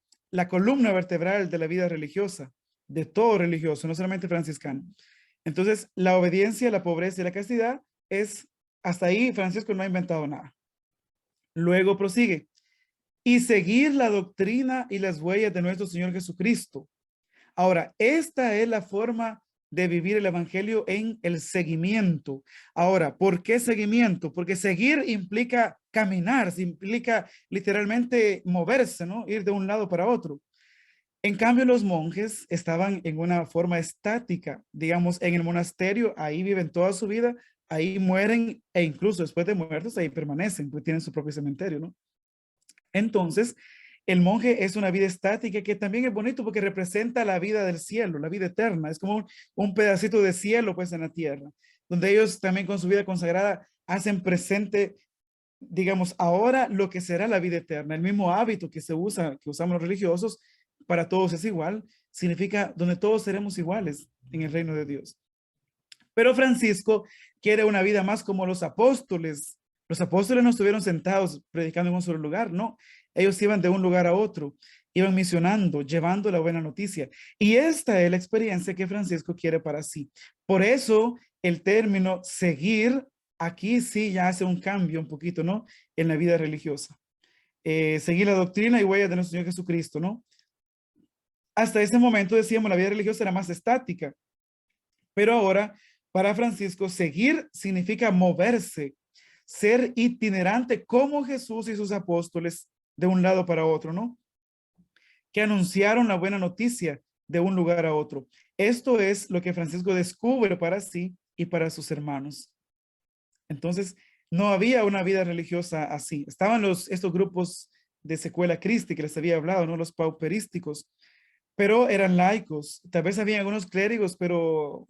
columna vertebral de la vida religiosa, de todo religioso, no solamente franciscano. Entonces, la obediencia, la pobreza y la castidad es, hasta ahí Francisco no ha inventado nada. Luego prosigue, y seguir la doctrina y las huellas de nuestro Señor Jesucristo. Ahora, esta es la forma de vivir el evangelio en el seguimiento. Ahora, ¿por qué seguimiento? Porque seguir implica caminar, implica literalmente moverse, ¿no? Ir de un lado para otro. En cambio, los monjes estaban en una forma estática, digamos, en el monasterio, ahí viven toda su vida, ahí mueren e incluso después de muertos ahí permanecen, pues tienen su propio cementerio, ¿no? Entonces, el monje es una vida estática que también es bonito porque representa la vida del cielo, la vida eterna. Es como un pedacito de cielo pues en la tierra, donde ellos también con su vida consagrada hacen presente, digamos, ahora lo que será la vida eterna. El mismo hábito que que usamos los religiosos, para todos es igual, significa donde todos seremos iguales en el reino de Dios. Pero Francisco quiere una vida más como los apóstoles. Los apóstoles no estuvieron sentados predicando en un solo lugar, no. Ellos iban de un lugar a otro, iban misionando, llevando la buena noticia. Y esta es la experiencia que Francisco quiere para sí. Por eso el término seguir, aquí sí ya hace un cambio un poquito, ¿no? En la vida religiosa. Seguir la doctrina y huellas de nuestro Señor Jesucristo, ¿no? Hasta ese momento decíamos la vida religiosa era más estática, pero ahora para Francisco seguir significa moverse, ser itinerante como Jesús y sus apóstoles de un lado para otro, ¿no? Que anunciaron la buena noticia de un lugar a otro. Esto es lo que Francisco descubre para sí y para sus hermanos. Entonces, no había una vida religiosa así. Estaban estos grupos de secuela Christi que les había hablado, ¿no? Los pauperísticos, pero eran laicos. Tal vez había algunos clérigos, pero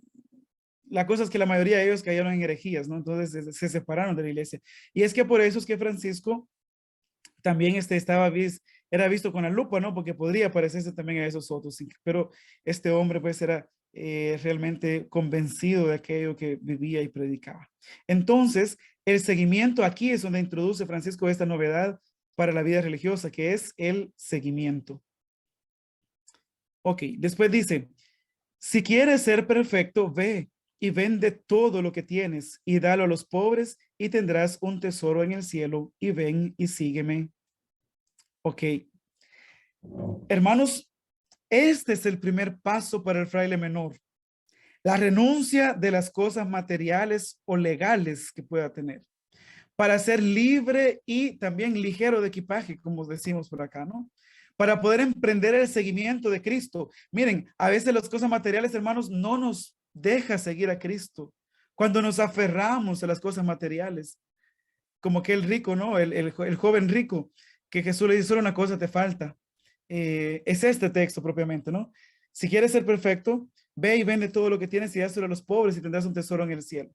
la cosa es que la mayoría de ellos cayeron en herejías, ¿no? Entonces se separaron de la iglesia. Y es que por eso es que Francisco también era visto con la lupa, ¿no? Porque podría parecerse también a esos otros, pero este hombre pues era realmente convencido de aquello que vivía y predicaba. Entonces, el seguimiento aquí es donde introduce Francisco esta novedad para la vida religiosa, que es el seguimiento. Ok, después dice, si quieres ser perfecto, ve y vende todo lo que tienes y dalo a los pobres y tendrás un tesoro en el cielo y ven y sígueme. Ok. Hermanos, este es el primer paso para el fraile menor. La renuncia de las cosas materiales o legales que pueda tener para ser libre y también ligero de equipaje, como decimos por acá, ¿no? Para poder emprender el seguimiento de Cristo. Miren, a veces las cosas materiales, hermanos, no nos deja seguir a Cristo. Cuando nos aferramos a las cosas materiales, como que el rico, ¿no? El joven rico, que Jesús le dice, solo una cosa te falta. Es este texto propiamente, ¿no? Si quieres ser perfecto, ve y vende todo lo que tienes y dáselo a los pobres y tendrás un tesoro en el cielo.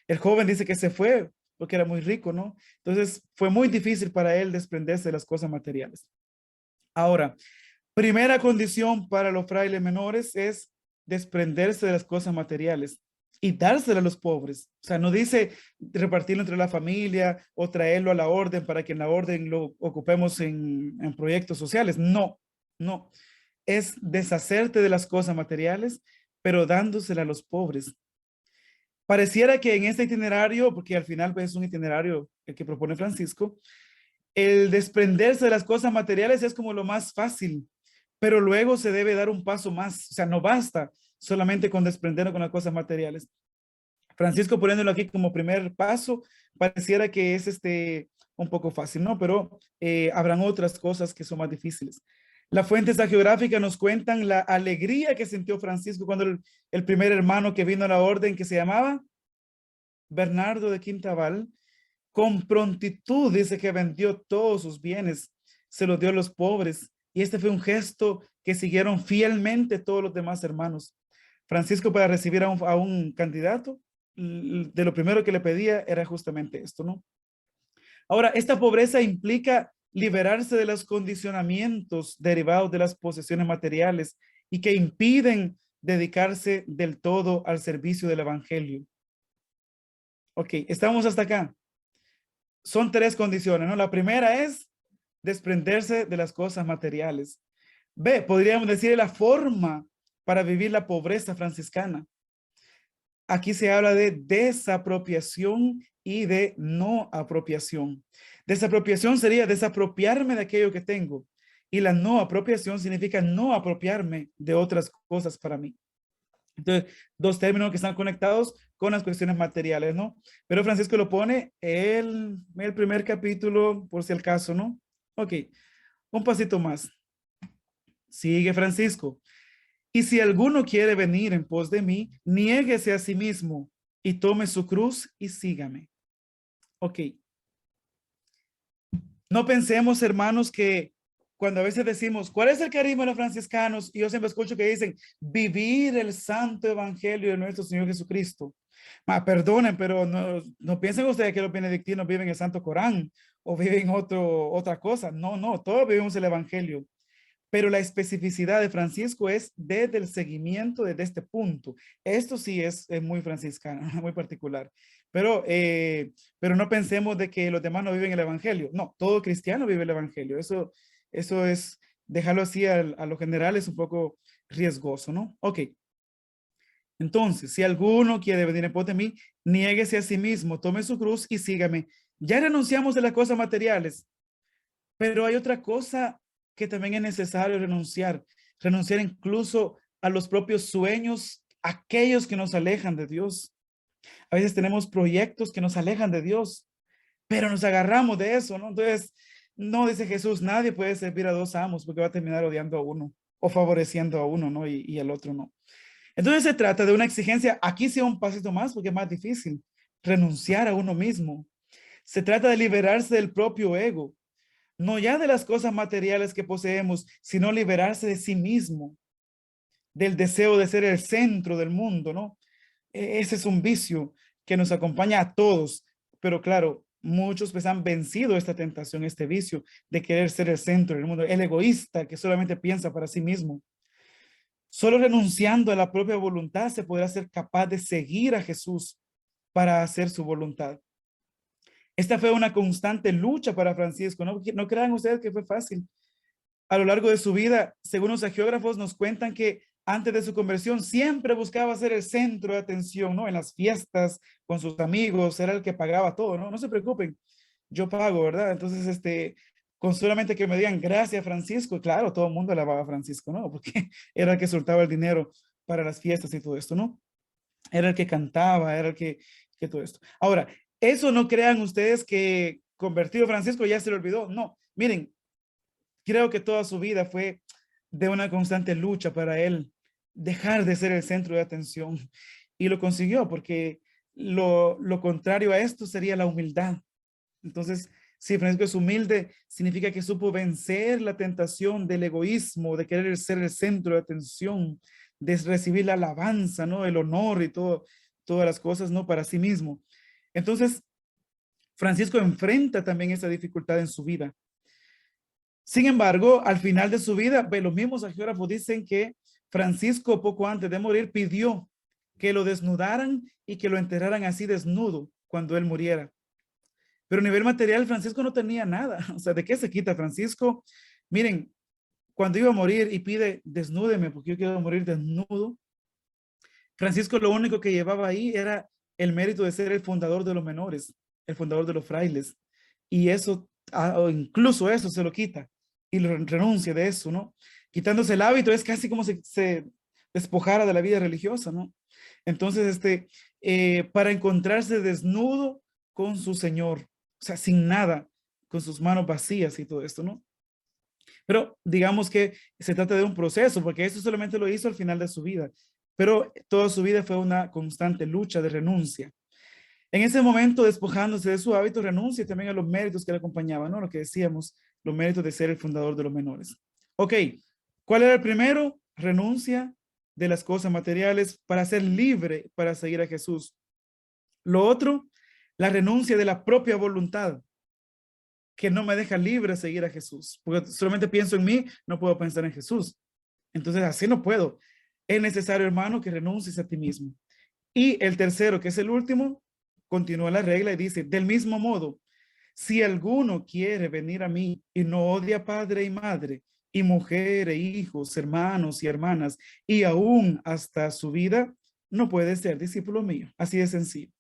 El joven dice que se fue porque era muy rico, ¿no? Entonces fue muy difícil para él desprenderse de las cosas materiales. Ahora, primera condición para los frailes menores es desprenderse de las cosas materiales y dársela a los pobres. O sea, no dice repartirlo entre la familia o traerlo a la orden para que en la orden lo ocupemos en proyectos sociales. No, no. Es deshacerte de las cosas materiales, pero dándosela a los pobres. Pareciera que en este itinerario, porque al final pues, es un itinerario el que propone Francisco, el desprenderse de las cosas materiales es como lo más fácil, pero luego se debe dar un paso más. O sea, no basta solamente con desprendernos con las cosas materiales. Francisco poniéndolo aquí como primer paso, pareciera que es un poco fácil, ¿no? Pero habrán otras cosas que son más difíciles. Las fuentes geográficas nos cuentan la alegría que sintió Francisco cuando el primer hermano que vino a la orden, que se llamaba Bernardo de Quintabal, con prontitud dice que vendió todos sus bienes, se los dio a los pobres. Y este fue un gesto que siguieron fielmente todos los demás hermanos. Francisco, para recibir a un candidato, de lo primero que le pedía era justamente esto, ¿no? Ahora, esta pobreza implica liberarse de los condicionamientos derivados de las posesiones materiales y que impiden dedicarse del todo al servicio del evangelio. Ok, estamos hasta acá. Son tres condiciones, ¿no? La primera es desprenderse de las cosas materiales. B, podríamos decir la forma para vivir la pobreza franciscana. Aquí se habla de desapropiación y de no apropiación. Desapropiación sería desapropiarme de aquello que tengo y la no apropiación significa no apropiarme de otras cosas para mí. Entonces, dos términos que están conectados con las cuestiones materiales, ¿no? Pero Francisco lo pone el primer capítulo, por si el caso, ¿no? Ok, un pasito más. Sigue Francisco. Y si alguno quiere venir en pos de mí, niéguese a sí mismo y tome su cruz y sígame. Ok. No pensemos, hermanos, que cuando a veces decimos, ¿cuál es el carisma de los franciscanos? Y yo siempre escucho que dicen, vivir el santo evangelio de nuestro Señor Jesucristo. Perdonen, pero no piensen ustedes que los benedictinos viven el Santo Corán o viven otra cosa. No, no, todos vivimos el evangelio. Pero la especificidad de Francisco es desde el seguimiento, desde este punto. Esto sí es muy franciscano, muy particular. Pero no pensemos de que los demás no viven el evangelio. No, todo cristiano vive el evangelio. Eso es, dejarlo así a lo general es un poco riesgoso, ¿no? Ok. Entonces, si alguno quiere venir en pos de mí, niéguese a sí mismo, tome su cruz y sígame. Ya renunciamos de las cosas materiales, pero hay otra cosa que también es necesario renunciar. Renunciar incluso a los propios sueños, aquellos que nos alejan de Dios. A veces tenemos proyectos que nos alejan de Dios, pero nos agarramos de eso, ¿no? Entonces, no dice Jesús, nadie puede servir a dos amos porque va a terminar odiando a uno o favoreciendo a uno, ¿no? Y al otro no. Entonces se trata de una exigencia, aquí sí un pasito más porque es más difícil, renunciar a uno mismo. Se trata de liberarse del propio ego, no ya de las cosas materiales que poseemos, sino liberarse de sí mismo, del deseo de ser el centro del mundo, ¿no? Ese es un vicio que nos acompaña a todos, pero claro, muchos pues han vencido esta tentación, este vicio de querer ser el centro del mundo, el egoísta que solamente piensa para sí mismo. Solo renunciando a la propia voluntad se podrá ser capaz de seguir a Jesús para hacer su voluntad. Esta fue una constante lucha para Francisco. No crean ustedes que fue fácil. A lo largo de su vida, según los geógrafos, nos cuentan que antes de su conversión siempre buscaba ser el centro de atención, ¿no? En las fiestas, con sus amigos, era el que pagaba todo, ¿no? No se preocupen, yo pago, ¿verdad? Entonces, con solamente que me digan gracias Francisco, claro, todo el mundo alababa a Francisco, ¿no? Porque era el que soltaba el dinero para las fiestas y todo esto, ¿no? era el que cantaba, era el que todo esto. Ahora, eso no crean ustedes que convertido Francisco ya se le olvidó. No, miren, creo que toda su vida fue de una constante lucha para él dejar de ser el centro de atención. Y lo consiguió porque lo contrario a esto sería la humildad. Entonces, si Francisco es humilde, significa que supo vencer la tentación del egoísmo, de querer ser el centro de atención, de recibir la alabanza, ¿no? El honor y todo, todas las cosas, ¿no? Para sí mismo. Entonces, Francisco enfrenta también esa dificultad en su vida. Sin embargo, al final de su vida, los mismos agiógrafos dicen que Francisco, poco antes de morir, pidió que lo desnudaran y que lo enterraran así desnudo cuando él muriera. Pero a nivel material, Francisco no tenía nada. O sea, ¿de qué se quita Francisco? Miren, cuando iba a morir y pide, desnúdeme porque yo quiero morir desnudo, Francisco lo único que llevaba ahí era el mérito de ser el fundador de los menores, el fundador de los frailes. Y eso, o incluso eso se lo quita y lo renuncia de eso, ¿no? Quitándose el hábito es casi como si se despojara de la vida religiosa, ¿no? Entonces, para encontrarse desnudo con su Señor, o sea, sin nada, con sus manos vacías y todo esto, ¿no? Pero digamos que se trata de un proceso, porque eso solamente lo hizo al final de su vida, pero toda su vida fue una constante lucha de renuncia. En ese momento, despojándose de su hábito, renuncia también a los méritos que le acompañaban, ¿no? Lo que decíamos, los méritos de ser el fundador de los menores. Ok, ¿cuál era el primero? Renuncia de las cosas materiales para ser libre, para seguir a Jesús. Lo otro, la renuncia de la propia voluntad, que no me deja libre seguir a Jesús. Porque solamente pienso en mí, no puedo pensar en Jesús. Entonces, así no puedo. Es necesario, hermano, que renuncies a ti mismo. Y el tercero, que es el último, continúa la regla y dice, del mismo modo, si alguno quiere venir a mí y no odia padre y madre, y mujer e hijos, hermanos y hermanas, y aún hasta su vida, no puede ser discípulo mío. Así de sencillo.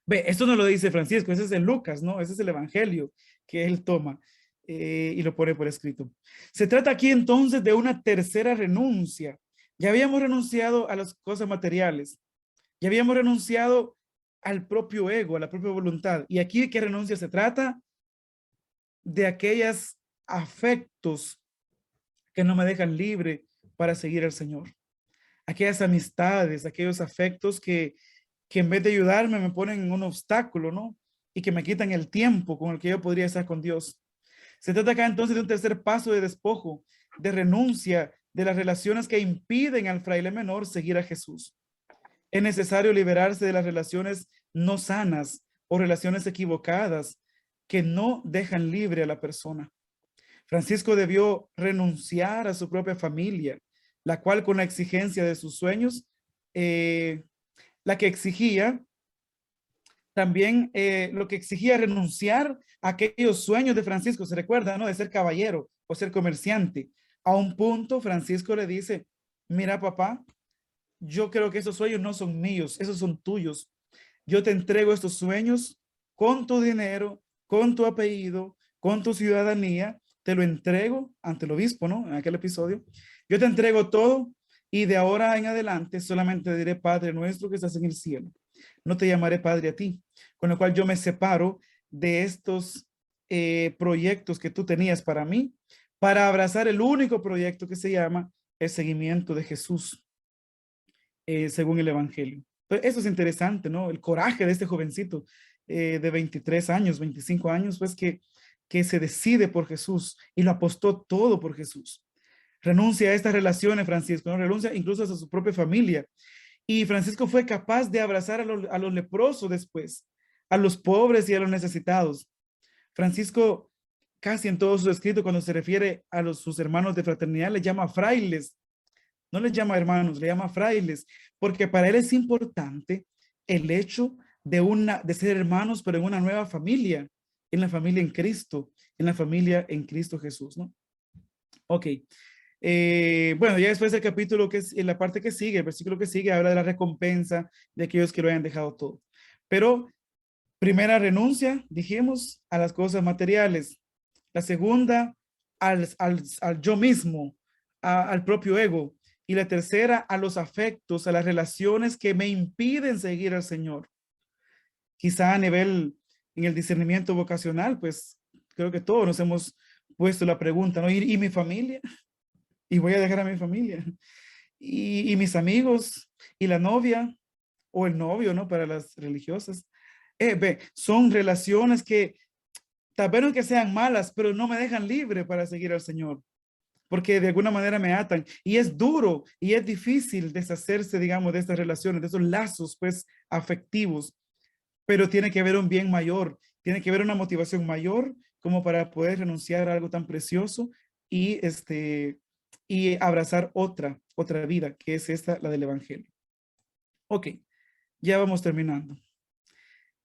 Ve, esto no lo dice Francisco, ese es el Lucas, ¿no? Ese es el evangelio que él toma y lo pone por escrito. Se trata aquí entonces de una tercera renuncia. Ya habíamos renunciado a las cosas materiales, ya habíamos renunciado al propio ego, a la propia voluntad. Y aquí, ¿qué renuncia se trata? De aquellos afectos que no me dejan libre para seguir al Señor. Aquellas amistades, aquellos afectos que en vez de ayudarme me ponen en un obstáculo, ¿no? Y que me quitan el tiempo con el que yo podría estar con Dios. Se trata acá entonces de un tercer paso de despojo, de renuncia de las relaciones que impiden al fraile menor seguir a Jesús. Es necesario liberarse de las relaciones no sanas o relaciones equivocadas que no dejan libre a la persona. Francisco debió renunciar a su propia familia, la cual con la exigencia de sus sueños, la que exigía también lo que exigía renunciar a aquellos sueños de Francisco, se recuerda, ¿no? De ser caballero o ser comerciante. A un punto, Francisco le dice, mira, papá, yo creo que esos sueños no son míos, esos son tuyos. Yo te entrego estos sueños con tu dinero, con tu apellido, con tu ciudadanía, te lo entrego ante el obispo, ¿no? En aquel episodio. Yo te entrego todo y de ahora en adelante solamente diré, Padre nuestro que estás en el cielo. No te llamaré Padre a ti, con lo cual yo me separo de estos proyectos que tú tenías para mí, para abrazar el único proyecto que se llama el seguimiento de Jesús, según el Evangelio. Pero eso es interesante, ¿no? El coraje de este jovencito de 23 años, 25 años, pues que se decide por Jesús y lo apostó todo por Jesús. Renuncia a estas relaciones, Francisco, ¿no? Renuncia incluso a su propia familia. Y Francisco fue capaz de abrazar a los leprosos después, a los pobres y a los necesitados. Francisco, casi en todos sus escritos, cuando se refiere a sus hermanos de fraternidad, les llama frailes. No les llama hermanos, le llama frailes, porque para él es importante el hecho de ser hermanos, pero en una nueva familia, en la familia en Cristo, en la familia en Cristo Jesús, ¿no? Ok. Bueno, ya después del capítulo que es en la parte que sigue, el versículo que sigue, habla de la recompensa de aquellos que lo hayan dejado todo. Pero primera renuncia, dijimos, a las cosas materiales. La segunda, al yo mismo, al propio ego. Y la tercera, a los afectos, a las relaciones que me impiden seguir al Señor. Quizá a nivel, en el discernimiento vocacional, pues creo que todos nos hemos puesto la pregunta, ¿no? ¿Y mi familia? ¿Y voy a dejar a mi familia? ¿Y mis amigos? ¿Y la novia? ¿O el novio, no? Para las religiosas. Son relaciones que tal vez no que sean malas, pero no me dejan libre para seguir al Señor, porque de alguna manera me atan. Y es duro y es difícil deshacerse, digamos, de estas relaciones, de esos lazos, pues, afectivos, pero tiene que haber un bien mayor, tiene que haber una motivación mayor como para poder renunciar a algo tan precioso y, y abrazar otra vida, que es esta, la del Evangelio. Ok, ya vamos terminando.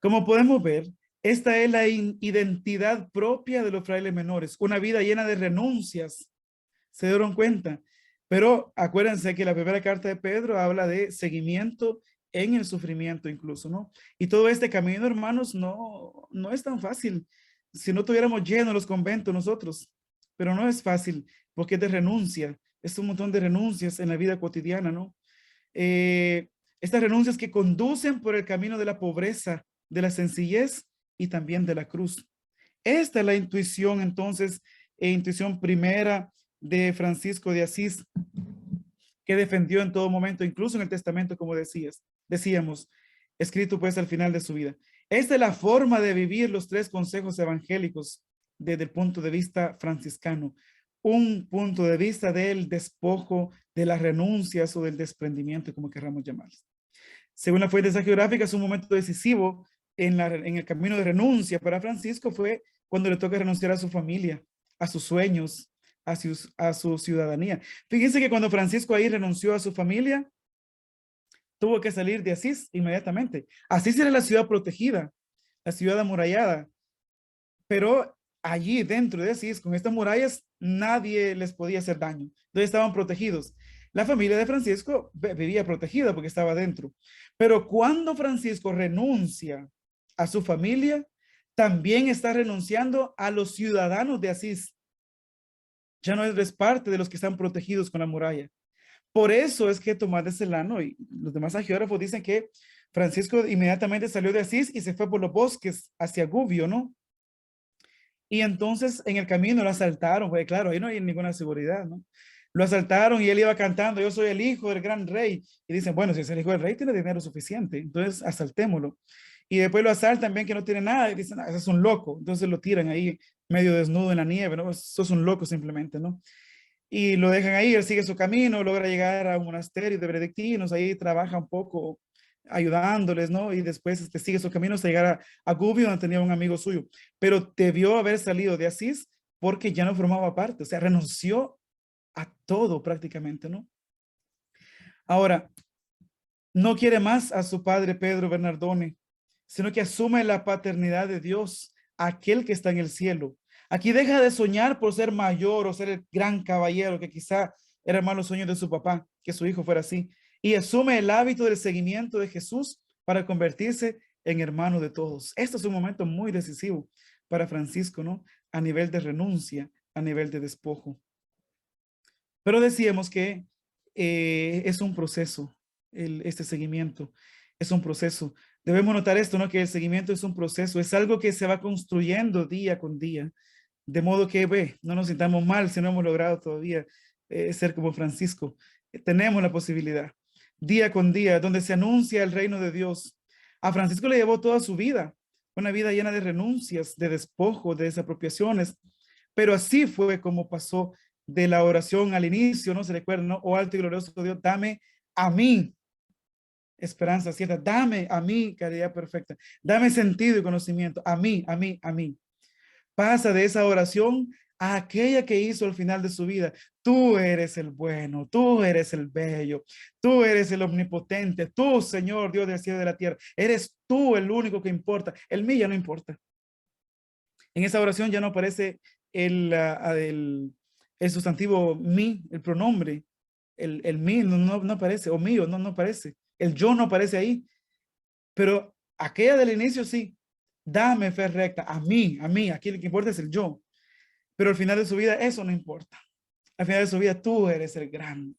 Como podemos ver, esta es la identidad propia de los frailes menores, una vida llena de renuncias. ¿Se dieron cuenta? Pero acuérdense que la primera carta de Pedro habla de seguimiento en el sufrimiento incluso, ¿no? Y todo este camino, hermanos, no es tan fácil. Si no tuviéramos llenos los conventos nosotros, pero no es fácil porque es de renuncia, es un montón de renuncias en la vida cotidiana, ¿no? Estas renuncias que conducen por el camino de la pobreza, de la sencillez y también de la cruz. Esta es la intuición, entonces, intuición primera de Francisco de Asís, que defendió en todo momento, incluso en el testamento, como decíamos, escrito pues al final de su vida. Esta es la forma de vivir los tres consejos evangélicos desde el punto de vista franciscano. Un punto de vista del despojo, de las renuncias o del desprendimiento, como querramos llamarlo. Según la fuente geográfica, es un momento decisivo en el camino de renuncia para Francisco fue cuando le toca renunciar a su familia, a sus sueños, a su ciudadanía. Fíjense que cuando Francisco ahí renunció a su familia, tuvo que salir de Asís inmediatamente. Asís era la ciudad protegida, la ciudad amurallada, pero allí dentro de Asís, con estas murallas, nadie les podía hacer daño. Entonces estaban protegidos. La familia de Francisco vivía protegida porque estaba dentro. Pero cuando Francisco renuncia a su familia, también está renunciando a los ciudadanos de Asís. Ya no eres parte de los que están protegidos con la muralla. Por eso es que Tomás de Celano y los demás agiógrafos dicen que Francisco inmediatamente salió de Asís y se fue por los bosques hacia Gubbio, ¿no? Y entonces en el camino lo asaltaron, pues claro, ahí no hay ninguna seguridad, ¿no? Lo asaltaron y él iba cantando, yo soy el hijo del gran rey. Y dicen, bueno, si es el hijo del rey, tiene dinero suficiente, entonces asaltémoslo. Y después lo asaltan, ven que no tiene nada y dicen, ese es un loco. Entonces lo tiran ahí medio desnudo en la nieve, ¿no? Eso es un loco simplemente, ¿no? Y lo dejan ahí, él sigue su camino, logra llegar a un monasterio de benedictinos, ahí trabaja un poco ayudándoles, ¿no? Y después sigue su camino hasta llegar a Gubbio, donde tenía un amigo suyo. Pero debió haber salido de Asís porque ya no formaba parte, o sea, renunció a todo prácticamente, ¿no? Ahora, no quiere más a su padre Pedro Bernardone, sino que asume la paternidad de Dios, aquel que está en el cielo. Aquí deja de soñar por ser mayor o ser el gran caballero, que quizá era más los sueños de su papá, que su hijo fuera así, y asume el hábito del seguimiento de Jesús para convertirse en hermano de todos. Esto es un momento muy decisivo para Francisco, ¿no? A nivel de renuncia, a nivel de despojo. Pero decíamos que es un proceso, este seguimiento es un proceso. Debemos notar esto, ¿no? Que el seguimiento es un proceso, es algo que se va construyendo día con día, de modo que no nos sintamos mal si no hemos logrado todavía ser como Francisco. Tenemos la posibilidad, día con día, donde se anuncia el reino de Dios. A Francisco le llevó toda su vida, una vida llena de renuncias, de despojo, de desapropiaciones, pero así fue como pasó de la oración al inicio, ¿no? Se recuerda, ¿no? Oh alto y glorioso Dios, dame a mí esperanza cierta, dame a mí caridad perfecta, dame sentido y conocimiento, a mí, a mí, a mí. Pasa de esa oración a aquella que hizo al final de su vida. Tú eres el bueno, tú eres el bello, tú eres el omnipotente, tú, Señor Dios del cielo y de la tierra, eres tú el único que importa, el mí ya no importa. En esa oración ya no aparece el sustantivo mí, el pronombre, el mí no aparece, o mío no aparece, el yo no aparece ahí, pero aquella del inicio sí, dame fe recta, a mí, aquí lo que importa es el yo, pero al final de su vida eso no importa, al final de su vida tú eres el grande,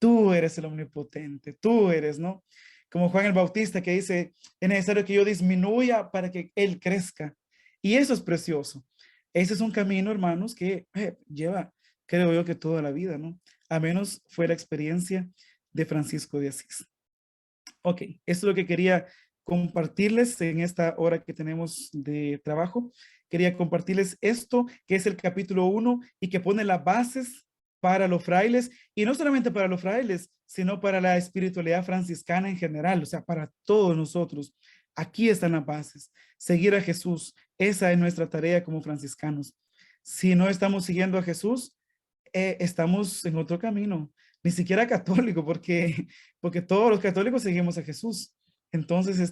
tú eres el omnipotente, tú eres, ¿no? Como Juan el Bautista que dice, es necesario que yo disminuya para que Él crezca. Y eso es precioso. Ese es un camino, hermanos, que lleva, creo yo, que toda la vida, ¿no? A menos fue la experiencia de Francisco de Asís. Ok, esto es lo que quería compartirles en esta hora que tenemos de trabajo. Quería compartirles esto, que es el capítulo 1 y que pone las bases para los frailes, y no solamente para los frailes, sino para la espiritualidad franciscana en general, o sea, para todos nosotros. Aquí están las bases. Seguir a Jesús, esa es nuestra tarea como franciscanos. Si no estamos siguiendo a Jesús, estamos en otro camino, ni siquiera católico, porque todos los católicos seguimos a Jesús. Entonces,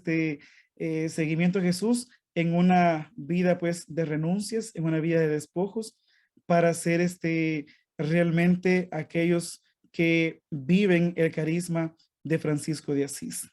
seguimiento a Jesús en una vida pues de renuncias, en una vida de despojos, para ser realmente aquellos que viven el carisma de Francisco de Asís.